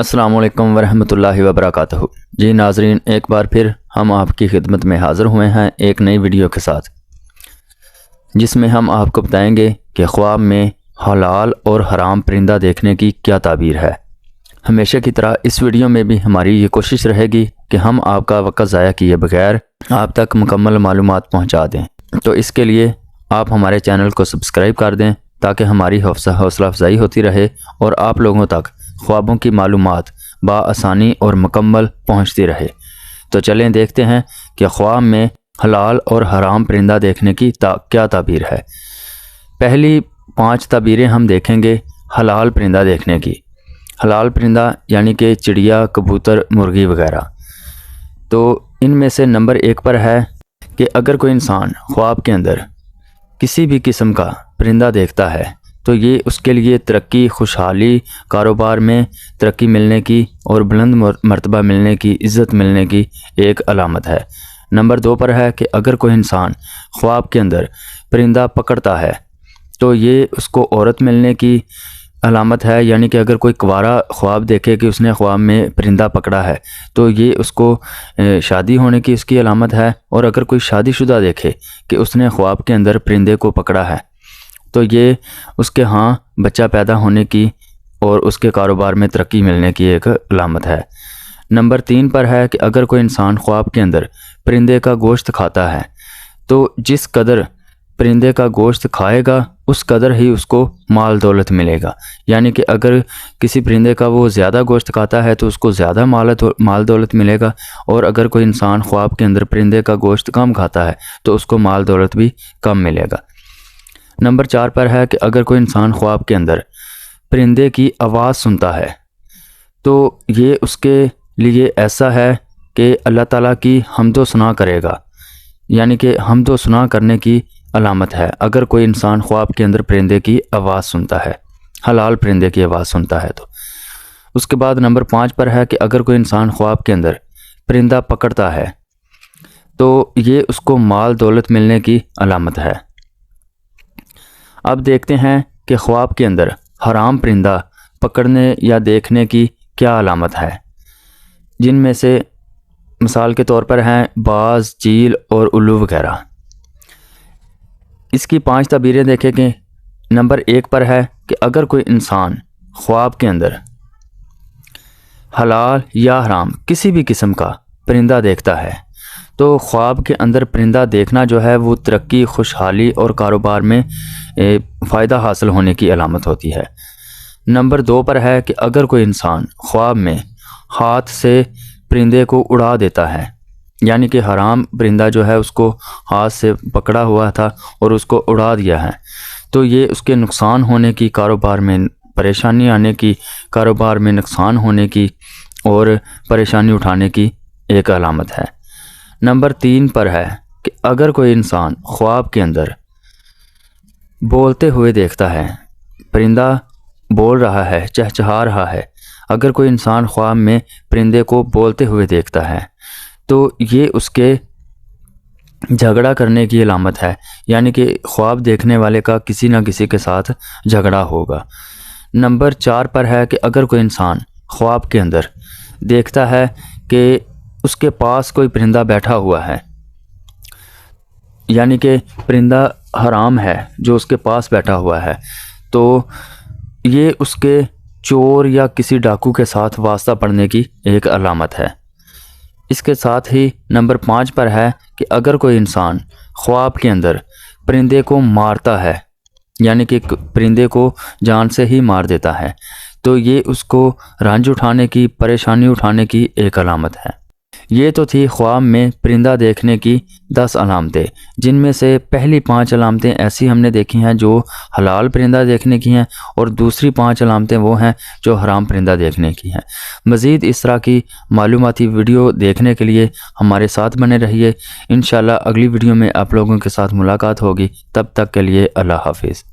السلام علیکم ورحمۃ اللہ وبرکاتہ۔ جی ناظرین، ایک بار پھر ہم آپ کی خدمت میں حاضر ہوئے ہیں ایک نئی ویڈیو کے ساتھ، جس میں ہم آپ کو بتائیں گے کہ خواب میں حلال اور حرام پرندہ دیکھنے کی کیا تعبیر ہے۔ ہمیشہ کی طرح اس ویڈیو میں بھی ہماری یہ کوشش رہے گی کہ ہم آپ کا وقت ضائع کیے بغیر آپ تک مکمل معلومات پہنچا دیں۔ تو اس کے لیے آپ ہمارے چینل کو سبسکرائب کر دیں تاکہ ہماری حوصلہ افزائی ہوتی رہے اور آپ لوگوں تک خوابوں کی معلومات بآسانی اور مکمل پہنچتی رہے۔ تو چلیں دیکھتے ہیں کہ خواب میں حلال اور حرام پرندہ دیکھنے کی کیا تعبیر ہے۔ پہلی 5 تعبیریں ہم دیکھیں گے حلال پرندہ دیکھنے کی۔ حلال پرندہ یعنی کہ چڑیا، کبوتر، مرغی وغیرہ۔ تو ان میں سے نمبر 1 پر ہے کہ اگر کوئی انسان خواب کے اندر کسی بھی قسم کا پرندہ دیکھتا ہے تو یہ اس کے لیے ترقی، خوشحالی، کاروبار میں ترقی ملنے کی اور بلند مرتبہ ملنے کی، عزت ملنے کی ایک علامت ہے۔ نمبر 2 پر ہے کہ اگر کوئی انسان خواب کے اندر پرندہ پکڑتا ہے تو یہ اس کو عورت ملنے کی علامت ہے، یعنی کہ اگر کوئی کنوارا خواب دیکھے کہ اس نے خواب میں پرندہ پکڑا ہے تو یہ اس کو شادی ہونے کی اس کی علامت ہے، اور اگر کوئی شادی شدہ دیکھے کہ اس نے خواب کے اندر پرندے کو پکڑا ہے تو یہ اس کے ہاں بچہ پیدا ہونے کی اور اس کے کاروبار میں ترقی ملنے کی ایک علامت ہے۔ نمبر 3 پر ہے کہ اگر کوئی انسان خواب کے اندر پرندے کا گوشت کھاتا ہے تو جس قدر پرندے کا گوشت کھائے گا اس قدر ہی اس کو مال دولت ملے گا، یعنی کہ اگر کسی پرندے کا وہ زیادہ گوشت کھاتا ہے تو اس کو زیادہ مال دولت ملے گا، اور اگر کوئی انسان خواب کے اندر پرندے کا گوشت کم کھاتا ہے تو اس کو مال دولت بھی کم ملے گا۔ نمبر 4 پر ہے کہ اگر کوئی انسان خواب کے اندر پرندے کی آواز سنتا ہے تو یہ اس کے لیے ایسا ہے کہ اللہ تعالیٰ کی حمد و ثنا کرے گا، یعنی کہ حمد و ثنا کرنے کی علامت ہے اگر کوئی انسان خواب کے اندر پرندے کی آواز سنتا ہے، حلال پرندے کی آواز سنتا ہے تو۔ اس کے بعد نمبر 5 پر ہے کہ اگر کوئی انسان خواب کے اندر پرندہ پکڑتا ہے تو یہ اس کو مال دولت ملنے کی علامت ہے۔ اب دیکھتے ہیں کہ خواب کے اندر حرام پرندہ پکڑنے یا دیکھنے کی کیا علامت ہے، جن میں سے مثال کے طور پر ہیں باز، چیل اور الو وغیرہ۔ اس کی 5 تعبیریں دیکھیں کہ نمبر 1 پر ہے کہ اگر کوئی انسان خواب کے اندر حلال یا حرام کسی بھی قسم کا پرندہ دیکھتا ہے تو خواب کے اندر پرندہ دیکھنا جو ہے وہ ترقی، خوشحالی اور کاروبار میں فائدہ حاصل ہونے کی علامت ہوتی ہے۔ نمبر 2 پر ہے کہ اگر کوئی انسان خواب میں ہاتھ سے پرندے کو اڑا دیتا ہے، یعنی کہ حرام پرندہ جو ہے اس کو ہاتھ سے پکڑا ہوا تھا اور اس کو اڑا دیا ہے تو یہ اس کے نقصان ہونے کی، کاروبار میں پریشانی آنے کی، کاروبار میں نقصان ہونے کی اور پریشانی اٹھانے کی ایک علامت ہے۔ نمبر 3 پر ہے کہ اگر کوئی انسان خواب کے اندر بولتے ہوئے دیکھتا ہے، پرندہ بول رہا ہے، چہچہا رہا ہے، اگر کوئی انسان خواب میں پرندے کو بولتے ہوئے دیکھتا ہے تو یہ اس کے جھگڑا کرنے کی علامت ہے، یعنی کہ خواب دیکھنے والے کا کسی نہ کسی کے ساتھ جھگڑا ہوگا۔ نمبر 4 پر ہے کہ اگر کوئی انسان خواب کے اندر دیکھتا ہے کہ اس کے پاس کوئی پرندہ بیٹھا ہوا ہے، یعنی کہ پرندہ حرام ہے جو اس کے پاس بیٹھا ہوا ہے، تو یہ اس کے چور یا کسی ڈاکو کے ساتھ واسطہ پڑنے کی ایک علامت ہے۔ اس کے ساتھ ہی نمبر 5 پر ہے کہ اگر کوئی انسان خواب کے اندر پرندے کو مارتا ہے، یعنی کہ پرندے کو جان سے ہی مار دیتا ہے، تو یہ اس کو رنج اٹھانے کی، پریشانی اٹھانے کی ایک علامت ہے۔ یہ تو تھی خواب میں پرندہ دیکھنے کی 10 علامتیں، جن میں سے پہلی 5 علامتیں ایسی ہم نے دیکھی ہیں جو حلال پرندہ دیکھنے کی ہیں، اور دوسری 5 علامتیں وہ ہیں جو حرام پرندہ دیکھنے کی ہیں۔ مزید اس طرح کی معلوماتی ویڈیو دیکھنے کے لیے ہمارے ساتھ بنے رہیے۔ انشاءاللہ اگلی ویڈیو میں آپ لوگوں کے ساتھ ملاقات ہوگی، تب تک کے لیے اللہ حافظ۔